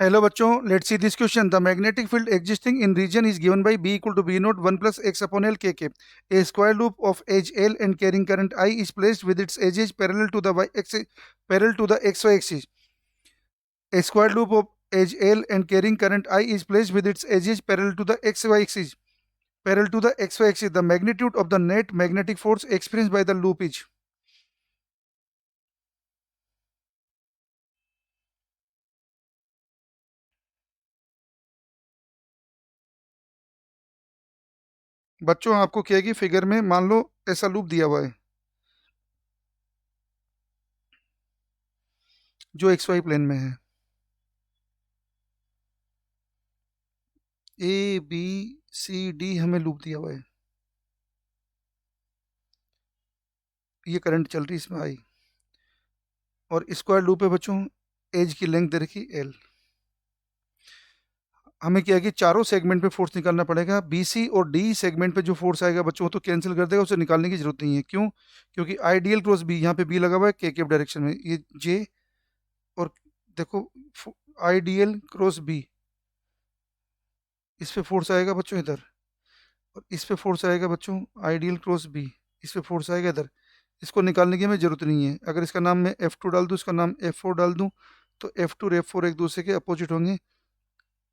Hello बच्चों, let's see this question. The magnetic field existing in region is given by B equal to B naught 1 plus x upon L k a square loop of edge L and carrying current I is placed with its edges parallel to the xy axis. A square loop of edge L and carrying current I is placed with its edges parallel to the xy axis. Parallel to the xy axis, the magnitude of the net magnetic force experienced by the loop is। बच्चों आपको क्या है कि figure में मान लो ऐसा loop दिया हुआ है जो एक्स वाई प्लेन में है। ए बी सी डी हमें लूप दिया हुआ है। ये करंट चल रही है इसमें आई, और स्क्वायर लूप है बच्चों। एज की लेंथ दे रखी एल। हमें क्या है कि चारों सेगमेंट पे फोर्स निकालना पड़ेगा। बी सी और डी सेगमेंट पे जो फोर्स आएगा बच्चों वो तो कैंसिल कर देगा, उसे निकालने की जरूरत नहीं है। क्यों? क्योंकि आइडियल क्रॉस बी, यहाँ पे बी लगा हुआ है के डायरेक्शन में, ये जे। और देखो, आइडियल क्रॉस बी, इस पे फोर्स आएगा बच्चों इधर, और इस पे फोर्स आएगा बच्चों आइडियल क्रॉस बी, इस पे फोर्स आएगा इधर। इसको निकालने की हमें जरूरत नहीं है। अगर इसका नाम मैं F2 डाल दूँ, इसका नाम F4 डाल दूँ, तो F2 और F4 एक दूसरे के अपोजिट होंगे,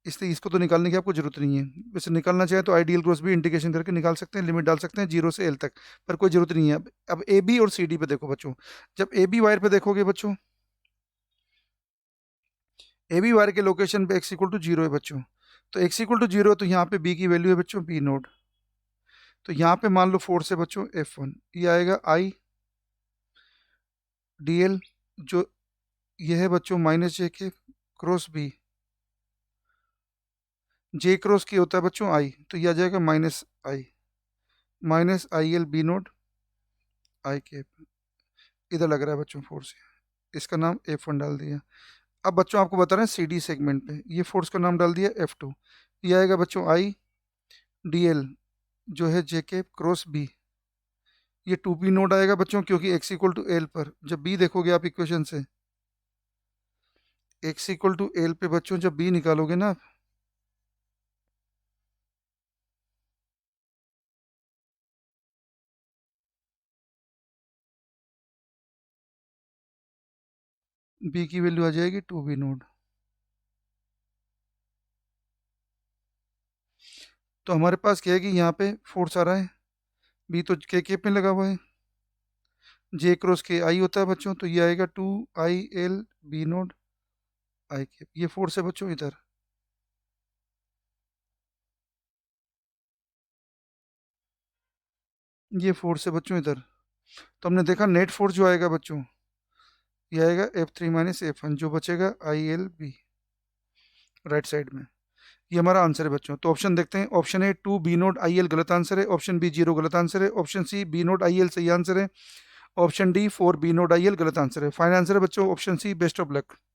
इसलिए इसको तो निकालने की आपको जरूरत नहीं है। वैसे निकालना चाहे तो आइडियल क्रॉस भी इंटीग्रेशन करके निकाल सकते हैं, लिमिट डाल सकते हैं 0 से L तक, पर कोई जरूरत नहीं है। अब ए बी और सी डी पे देखो बच्चों। जब ए बी वायर पे देखोगे बच्चों, ए बी वायर के लोकेशन पे x इक्वल टू 0 है बच्चों। तो x इक्वल टू 0, तो यहाँ पे b की वैल्यू है बच्चों b नोट। तो यहाँ पे मान लो फोर्स है बच्चों F1, ये आएगा I dl, जो ये है बच्चों माइनस जे के क्रॉस बी। जे क्रॉस की होता है बच्चों आई, तो ये आ जाएगा minus I L B naught I k. इधर लग रहा है बच्चों फोर्स, इसका नाम F1 डाल दिया। अब बच्चों आपको बता रहे हैं सी डी सेगमेंट पे ये फोर्स का नाम डाल दिया F2। ये आएगा बच्चों आई डी एल, जो है जे के क्रॉस बी। ये 2p नोड आएगा बच्चों, क्योंकि x इक्वल टू एल पर जब b देखोगे आप इक्वेशन से, x इक्वल टू एल पे बच्चों जब b निकालोगे ना, b की वैल्यू आ जाएगी 2b नोड। तो हमारे पास क्या है कि यहाँ पे फोर्स आ रहा है, b तो के केप में लगा हुआ है, जे क्रॉस के आई होता है बच्चों, तो ये आएगा 2IL बी नोड आई केप। ये फोर्स है बच्चों इधर। ये फोर्स है बच्चों इधर। तो हमने देखा नेट फोर्स जो आएगा बच्चों, ये आएगा F3 माइनस F1, जो बचेगा IL B राइट साइड में। ये हमारा आंसर है बच्चों। तो ऑप्शन देखते हैं। ऑप्शन ए 2B0IL गलत आंसर है। ऑप्शन बी 0 गलत आंसर है। ऑप्शन सी B0IL सही आंसर है। ऑप्शन डी 4B0IL गलत आंसर है। फाइनल आंसर है बच्चों option c. Best of luck.